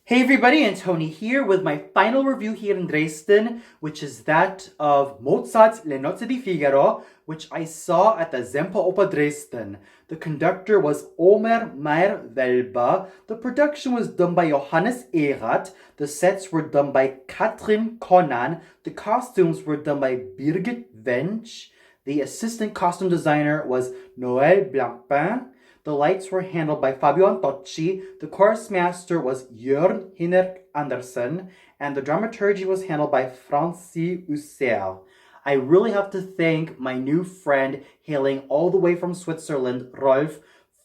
Hey everybody, and Tony here with my final review here in Dresden, which is that of Mozart's Le Nozze di Figaro, which I saw at the Semperoper Dresden. The conductor was Omer Meyer-Welber. The production was done by Johannes Erath. The sets were done by Katrin Konan. The costumes were done by Birgit Wensch. The assistant costume designer was Noël Blancpain. The lights were handled by Fabio Antocci, the chorus master was Jørn Hinnerk Andersen, and the dramaturgy was handled by Francis Husserl. I really have to thank my new friend hailing all the way from Switzerland, Rolf,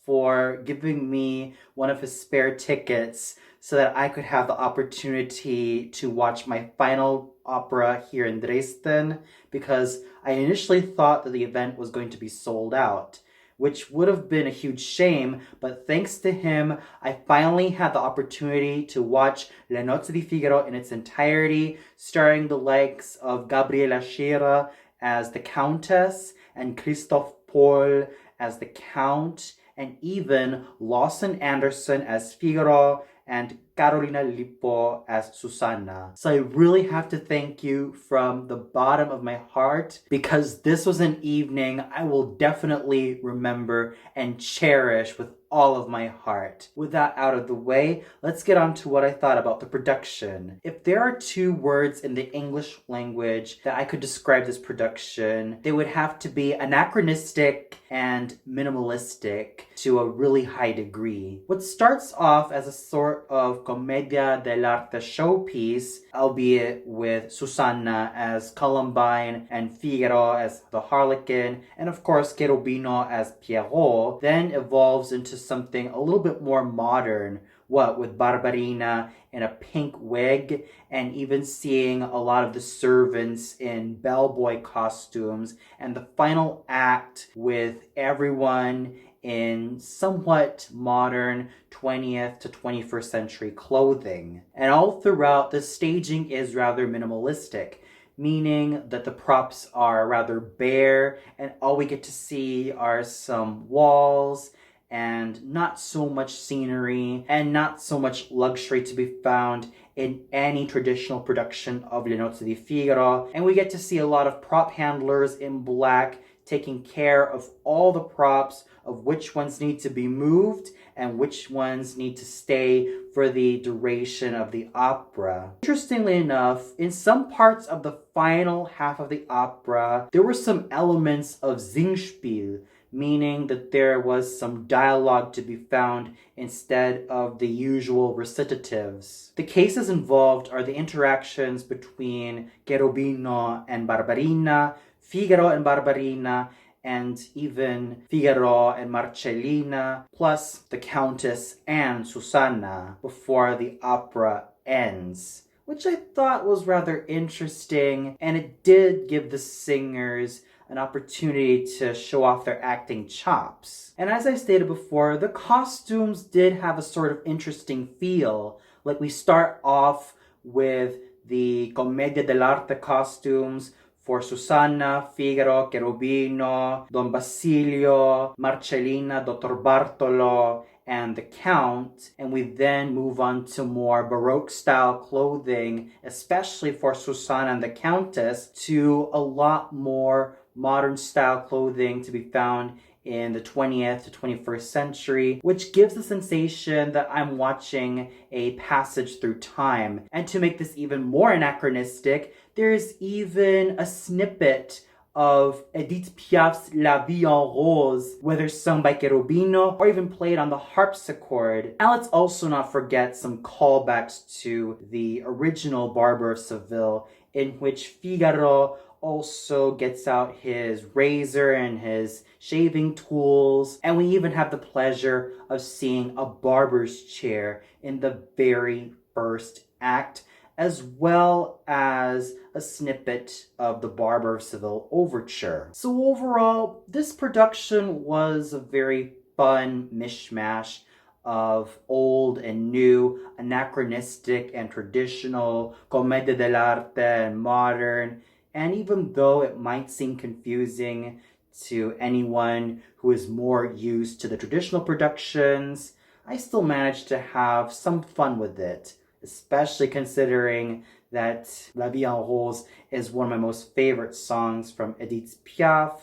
for giving me one of his spare tickets so that I could have the opportunity to watch my final opera here in Dresden, because I initially thought that the event was going to be sold out, which would have been a huge shame, but thanks to him, I finally had the opportunity to watch Le Nozze di Figaro in its entirety, starring the likes of Gabriela Scherer as the Countess, and Christoph Pohl as the Count, and even Lawson Anderson as Figaro, and Carolina Lippo as Susanna. So I really have to thank you from the bottom of my heart, because this was an evening I will definitely remember and cherish with all of my heart. With that out of the way, let's get on to what I thought about the production. If there are two words in the English language that I could describe this production, they would have to be anachronistic and minimalistic to a really high degree. What starts off as a sort of commedia dell'arte showpiece, albeit with Susanna as Columbine and Figaro as the Harlequin, and of course Cherubino as Pierrot, then evolves into something a little bit more modern, with Barbarina in a pink wig, and even seeing a lot of the servants in bellboy costumes, and the final act with everyone in somewhat modern 20th to 21st century clothing. And all throughout, the staging is rather minimalistic, meaning that the props are rather bare, and all we get to see are some walls and not so much scenery, and not so much luxury to be found in any traditional production of Le Nozze di Figaro. And we get to see a lot of prop handlers in black taking care of all the props, of which ones need to be moved and which ones need to stay for the duration of the opera. Interestingly enough, in some parts of the final half of the opera, there were some elements of Singspiel, meaning that there was some dialogue to be found instead of the usual recitatives. The cases involved are the interactions between Cherubino and Barbarina, Figaro and Barbarina, and even Figaro and Marcellina, plus the Countess and Susanna before the opera ends, which I thought was rather interesting, and it did give the singers an opportunity to show off their acting chops. And as I stated before, the costumes did have a sort of interesting feel. Like, we start off with the Commedia dell'arte costumes for Susanna, Figaro, Cherubino, Don Basilio, Marcellina, Dr. Bartolo, and the Count, and we then move on to more Baroque style clothing, especially for Susanna and the Countess, to a lot more modern style clothing to be found in the 20th to 21st century, which gives the sensation that I'm watching a passage through time. And to make this even more anachronistic, there's even a snippet of Edith Piaf's La Vie en Rose, whether sung by Cherubino or even played on the harpsichord. Now let's also not forget some callbacks to the original Barber of Seville, in which Figaro also gets out his razor and his shaving tools, and we even have the pleasure of seeing a barber's chair in the very first act, as well as a snippet of the Barber of Seville overture. So overall, this production was a very fun mishmash of old and new, anachronistic and traditional, commedia dell'arte and modern. And even though it might seem confusing to anyone who is more used to the traditional productions, I still managed to have some fun with it. especially considering that La Vie en Rose is one of my most favorite songs from Edith Piaf,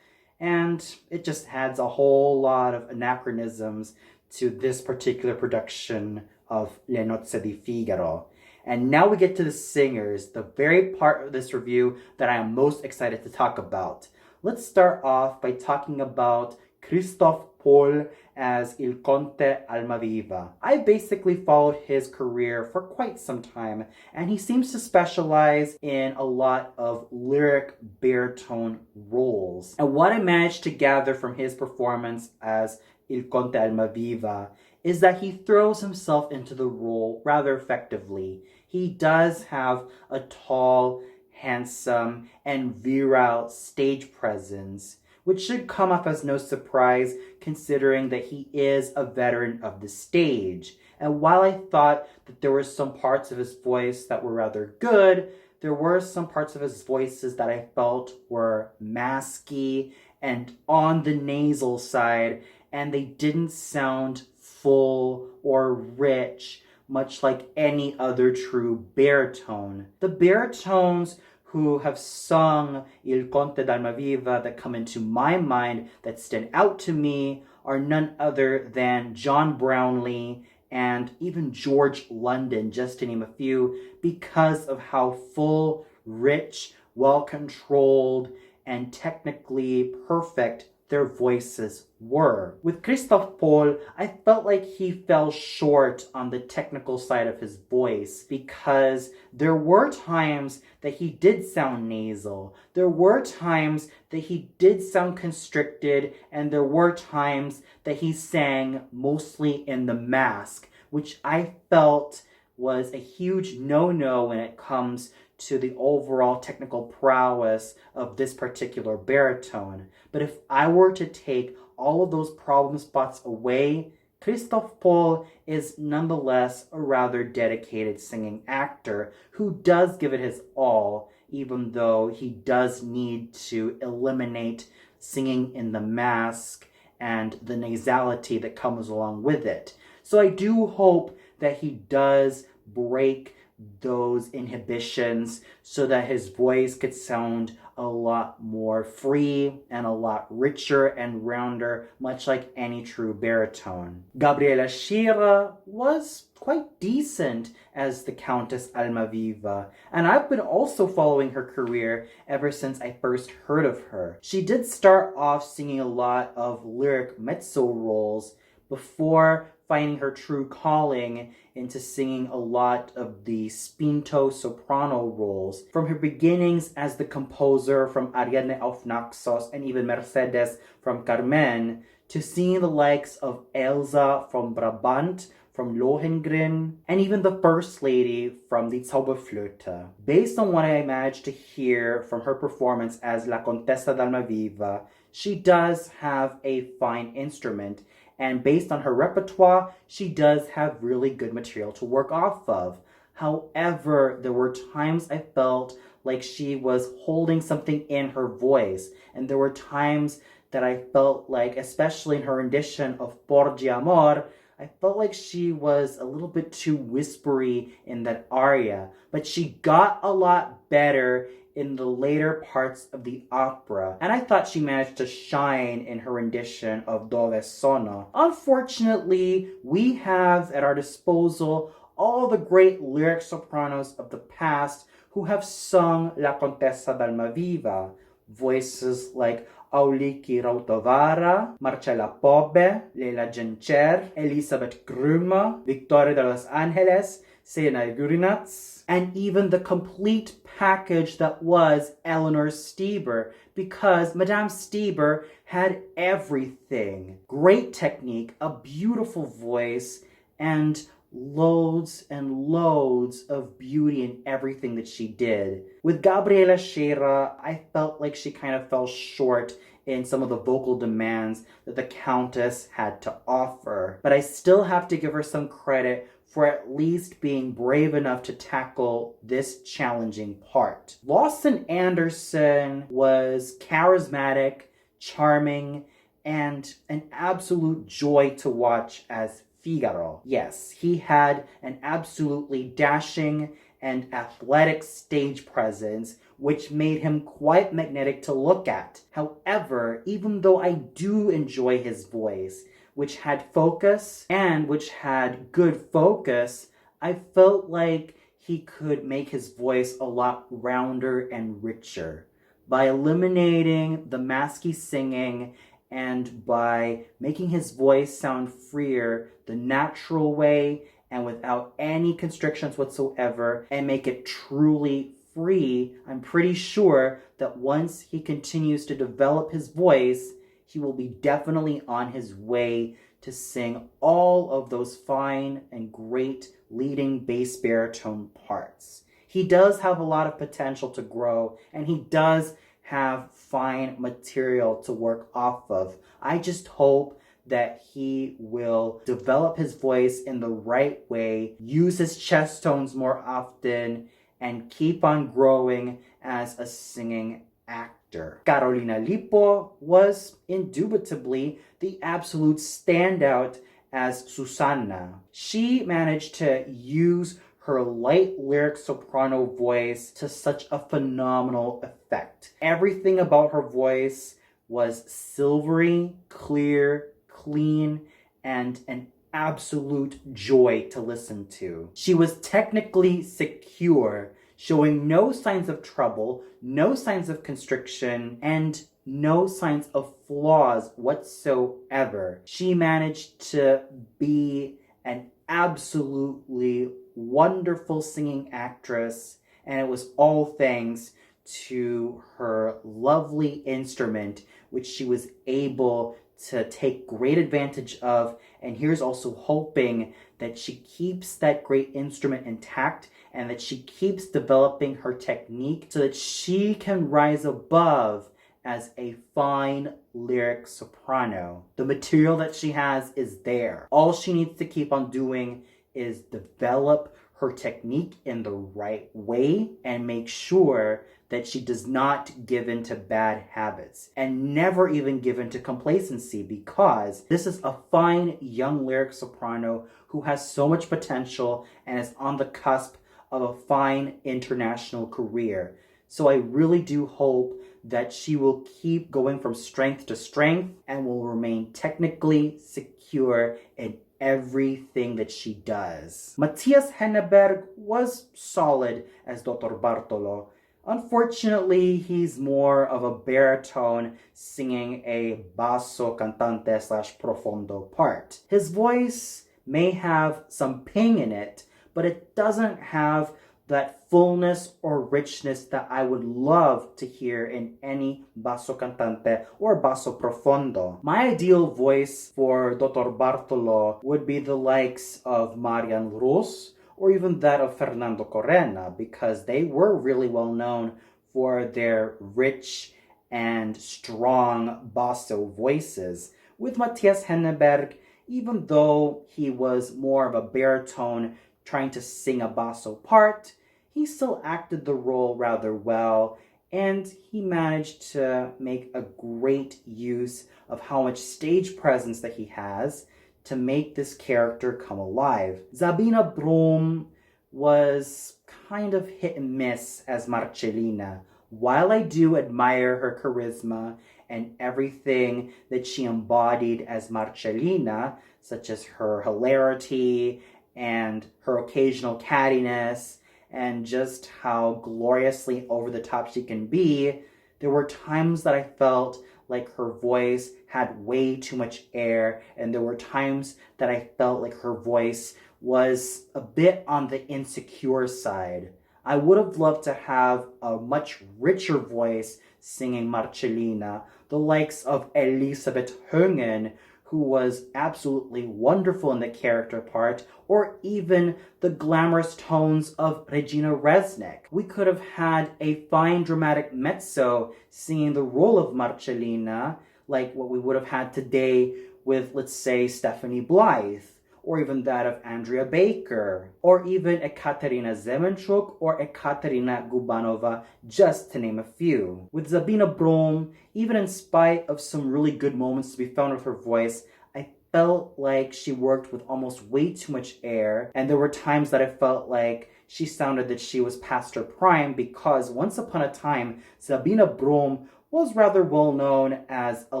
and it just adds a whole lot of anachronisms to this particular production of Le Nozze di Figaro. And now we get to the singers, the very part of this review that I am most excited to talk about. Let's start off by talking about Christophe Paul as Il Conte Almaviva. I basically followed his career for quite some time, and he seems to specialize in a lot of lyric baritone roles. And what I managed to gather from his performance as Il Conte Almaviva is that he throws himself into the role rather effectively. He does have a tall, handsome, and virile stage presence, which should come off as no surprise considering that he is a veteran of the stage. And while I thought that there were some parts of his voice that were rather good, there were some parts of his voices that I felt were masky and on the nasal side, and they didn't sound full or rich, much like any other true baritone. The baritones who have sung Il Conte d'Almaviva that come into my mind that stand out to me are none other than John Brownlee and even George London, just to name a few, because of how full, rich, well-controlled, and technically perfect their voices were. With Christophe Paul, I felt like he fell short on the technical side of his voice because there were times that he did sound nasal. There were times that he did sound constricted, and there were times that he sang mostly in the mask, which I felt was a huge no-no when it comes to the overall technical prowess of this particular baritone. But if I were to take all of those problem spots away, Christophe Paul is nonetheless a rather dedicated singing actor who does give it his all, even though he does need to eliminate singing in the mask and the nasality that comes along with it. So I do hope that he does break those inhibitions so that his voice could sound a lot more free and a lot richer and rounder, much like any true baritone. Gabriela Schira was quite decent as the Countess Almaviva, and I've been also following her career ever since I first heard of her. She did start off singing a lot of lyric mezzo roles before finding her true calling into singing a lot of the spinto soprano roles. From her beginnings as the composer from Ariadne auf Naxos and even Mercedes from Carmen, to singing the likes of Elsa from Brabant, from Lohengrin, and even the First Lady from the Zauberflöte. Based on what I managed to hear from her performance as La Contessa d'Almaviva, she does have a fine instrument, and based on her repertoire, she does have really good material to work off of. However, there were times I felt like she was holding something in her voice, and there were times that I felt like, especially in her rendition of Porgi Amor, I felt like she was a little bit too whispery in that aria, but she got a lot better in the later parts of the opera, and I thought she managed to shine in her rendition of Dove Sono. Unfortunately, we have at our disposal all the great lyric sopranos of the past who have sung La Contessa d'Almaviva, voices like Auliki Rautovara, Marcella Pobbe, Leila Gencer, Elisabeth Grümer, Victoria de los Angeles, Sena Gurinats, and even the complete package that was Eleanor Steber, because Madame Steber had everything. Great technique, a beautiful voice, and loads and loads of beauty in everything that she did. With Gabriela Schira, I felt like she kind of fell short in some of the vocal demands that the Countess had to offer. But I still have to give her some credit for at least being brave enough to tackle this challenging part. Lawson Anderson was charismatic, charming, and an absolute joy to watch as Figaro. Yes, he had an absolutely dashing and athletic stage presence, which made him quite magnetic to look at. However, even though I do enjoy his voice, which had focus and which had good focus, I felt like he could make his voice a lot rounder and richer by eliminating the masky singing and by making his voice sound freer the natural way and without any constrictions whatsoever, and make it truly free. I'm pretty sure that once he continues to develop his voice, he will be definitely on his way to sing all of those fine and great leading bass baritone parts. He does have a lot of potential to grow, and he does have fine material to work off of. I just hope that he will develop his voice in the right way, use his chest tones more often, and keep on growing as a singing actor. Carolina Lipo was indubitably the absolute standout as Susanna. She managed to use her light lyric soprano voice to such a phenomenal effect. Everything about her voice was silvery, clear, clean, and an absolute joy to listen to. She was technically secure, showing no signs of trouble, no signs of constriction, and no signs of flaws whatsoever. She managed to be an absolutely wonderful singing actress, and it was all thanks to her lovely instrument, which she was able to take great advantage of. And here's also hoping that she keeps that great instrument intact and that she keeps developing her technique so that she can rise above as a fine lyric soprano. The material that she has is there. All she needs to keep on doing is develop her technique in the right way and make sure that she does not give in to bad habits and never even give in to complacency, because this is a fine young lyric soprano who has so much potential and is on the cusp of a fine international career. So I really do hope that she will keep going from strength to strength and will remain technically secure in everything that she does. Matthias Henneberg was solid as Dr. Bartolo. Unfortunately, he's more of a baritone singing a basso cantante / profondo part. His voice may have some ping in it, but it doesn't have that fullness or richness that I would love to hear in any basso cantante or basso profondo. My ideal voice for Dr. Bartolo would be the likes of Marian Rus or even that of Fernando Correna, because they were really well known for their rich and strong basso voices. With Matthias Henneberg, even though he was more of a baritone trying to sing a basso part, he still acted the role rather well, and he managed to make a great use of how much stage presence that he has to make this character come alive. Sabina Brom was kind of hit and miss as Marcellina. While I do admire her charisma and everything that she embodied as Marcellina, such as her hilarity and her occasional cattiness, and just how gloriously over the top she can be, there were times that I felt like her voice had way too much air, and there were times that I felt like her voice was a bit on the insecure side. I would have loved to have a much richer voice singing Marcellina, the likes of Elisabeth Höngen, who was absolutely wonderful in the character part, or even the glamorous tones of Regina Resnick. We could have had a fine dramatic mezzo singing the role of Marcellina, like what we would have had today with, let's say, Stephanie Blythe, or even that of Andrea Baker, or even Ekaterina Zemenchuk or Ekaterina Gubanova, just to name a few. With Sabina Brom, even in spite of some really good moments to be found with her voice, I felt like she worked with almost way too much air, and there were times that I felt like she sounded that she was past her prime, because once upon a time, Sabina Brom was rather well known as a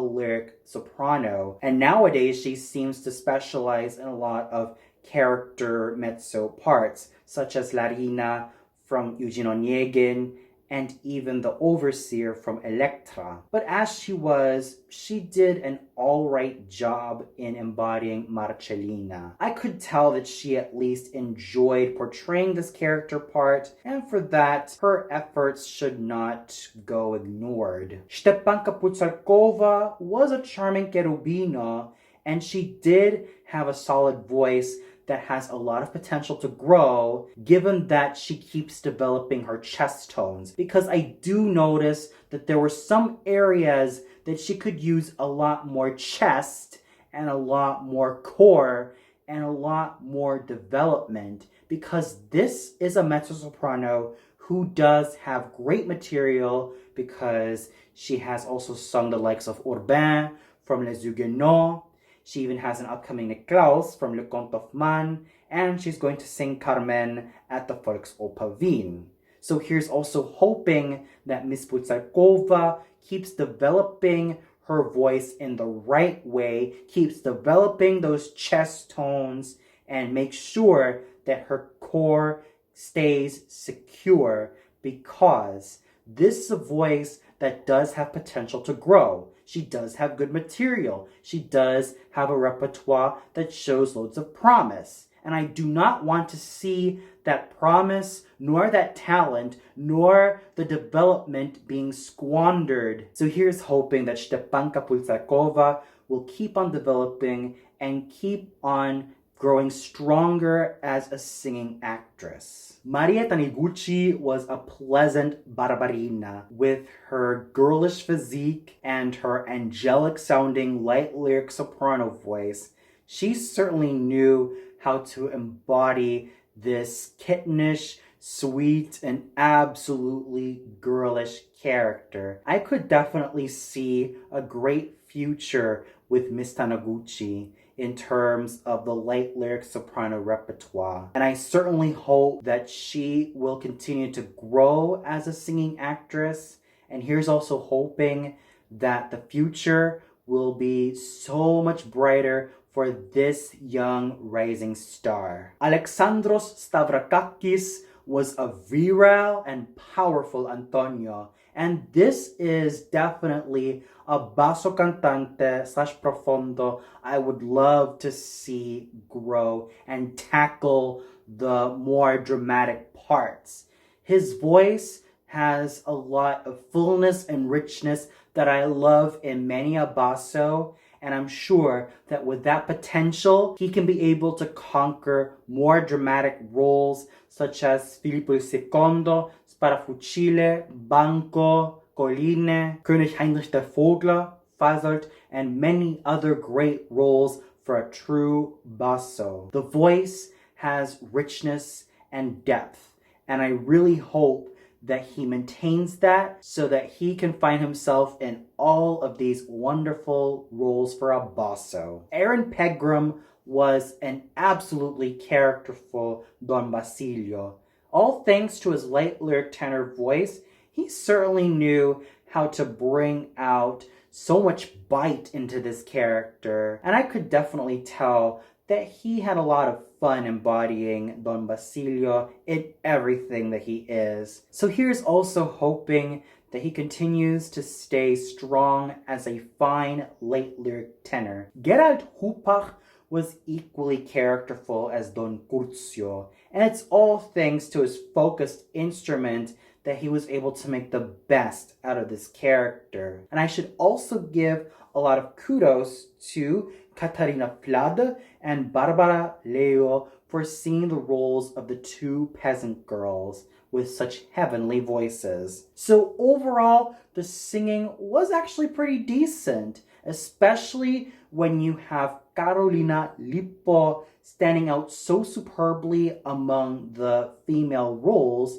lyric soprano, and nowadays she seems to specialize in a lot of character mezzo parts, such as Larina from Eugene Onegin, and even the overseer from Electra. But as she did an alright job in embodying Marcellina. I could tell that she at least enjoyed portraying this character part, and for that, her efforts should not go ignored. Stepanka Putsarkova was a charming cherubino, and she did have a solid voice that has a lot of potential to grow, given that she keeps developing her chest tones. Because I do notice that there were some areas that she could use a lot more chest and a lot more core and a lot more development, because this is a mezzo-soprano who does have great material, because she has also sung the likes of Urbain from Les Huguenots. She even has an upcoming Niklaus from Le Comte of Man, and she's going to sing Carmen at the Volksoper Wien. So here's also hoping that Miss Putsarkova keeps developing her voice in the right way, keeps developing those chest tones, and makes sure that her core stays secure, because this is a voice that does have potential to grow. She does have good material. She does have a repertoire that shows loads of promise. And I do not want to see that promise, nor that talent, nor the development being squandered. So here's hoping that Stepanka Putsarkova will keep on developing and keep on growing stronger as a singing actress. Maria Taniguchi was a pleasant barbarina with her girlish physique and her angelic-sounding light lyric soprano voice. She certainly knew how to embody this kittenish, sweet, and absolutely girlish character. I could definitely see a great future with Miss Taniguchi in terms of the light lyric soprano repertoire. And I certainly hope that she will continue to grow as a singing actress. And here's also hoping that the future will be so much brighter for this young rising star. Alexandros Stavrakakis was a virile and powerful Antonio, and this is definitely a basso cantante / profondo I would love to see grow and tackle the more dramatic parts. His voice has a lot of fullness and richness that I love in many a basso, and I'm sure that with that potential, he can be able to conquer more dramatic roles such as Filippo II, Sparafucile, Banco, Colline, König Heinrich der Vogler, Fasolt, and many other great roles for a true basso. The voice has richness and depth, and I really hope that he maintains that so that he can find himself in all of these wonderful roles for a basso. Aaron Pegram was an absolutely characterful Don Basilio. All thanks to his light lyric tenor voice, he certainly knew how to bring out so much bite into this character, and I could definitely tell that he had a lot of fun embodying Don Basilio in everything that he is. So here's also hoping that he continues to stay strong as a fine light lyric tenor. Gerald Hupach was equally characterful as Don Curzio, and it's all thanks to his focused instrument that he was able to make the best out of this character. And I should also give a lot of kudos to Katarina Flade and Barbara Leo for singing the roles of the two peasant girls with such heavenly voices. So overall, the singing was actually pretty decent, especially when you have Carolina Lippo standing out so superbly among the female roles,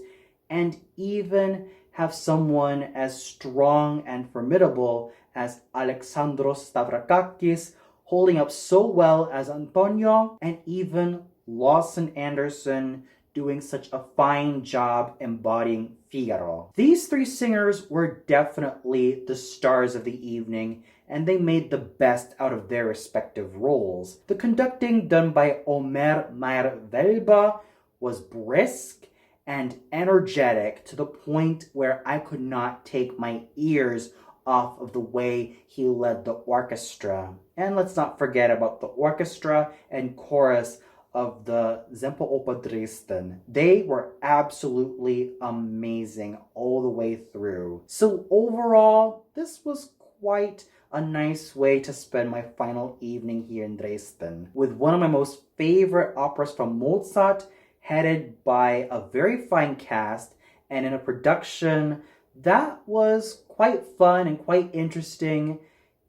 and even have someone as strong and formidable as Alexandros Stavrakakis holding up so well as Antonio, and even Lawson Anderson doing such a fine job embodying Figaro. These three singers were definitely the stars of the evening, and they made the best out of their respective roles. The conducting done by Omer Meyer-Welber was brisk and energetic to the point where I could not take my ears off of the way he led the orchestra. And let's not forget about the orchestra and chorus of the Semperoper Dresden. They were absolutely amazing all the way through. So overall, this was quite a nice way to spend my final evening here in Dresden, with one of my most favorite operas from Mozart, headed by a very fine cast, and in a production that was quite fun and quite interesting.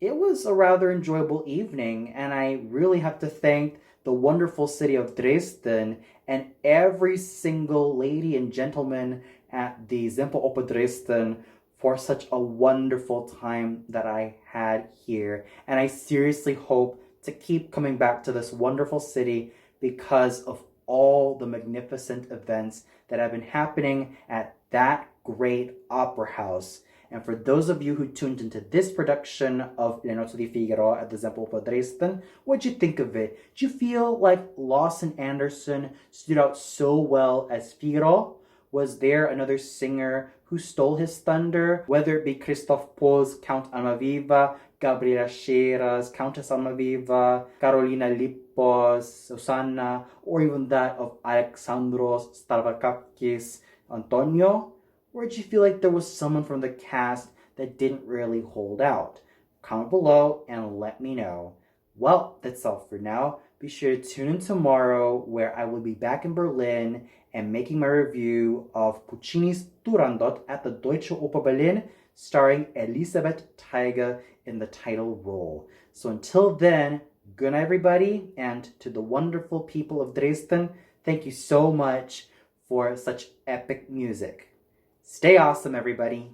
It was a rather enjoyable evening, and I really have to thank the wonderful city of Dresden and every single lady and gentleman at the Semperoper Dresden for such a wonderful time that I had here. And I seriously hope to keep coming back to this wonderful city because of all the magnificent events that have been happening at that great opera house. And for those of you who tuned into this production of Nozze di Figaro at the Semperoper Dresden, what'd you think of it? Did you feel like Lawson Anderson stood out so well as Figaro? Was there another singer who stole his thunder? Whether it be Christoph Pohl's Count Almaviva, Gabriela Scheera's Countess Almaviva, Carolina Lippo's Susanna, or even that of Alexandros Stavrakakis' Antonio? Or did you feel like there was someone from the cast that didn't really hold out? Comment below and let me know. Well, that's all for now. Be sure to tune in tomorrow where I will be back in Berlin and making my review of Puccini's Turandot at the Deutsche Oper Berlin, starring Elisabeth Tiger in the title role. So until then, good night everybody, and to the wonderful people of Dresden, thank you so much for such epic music. Stay awesome, everybody.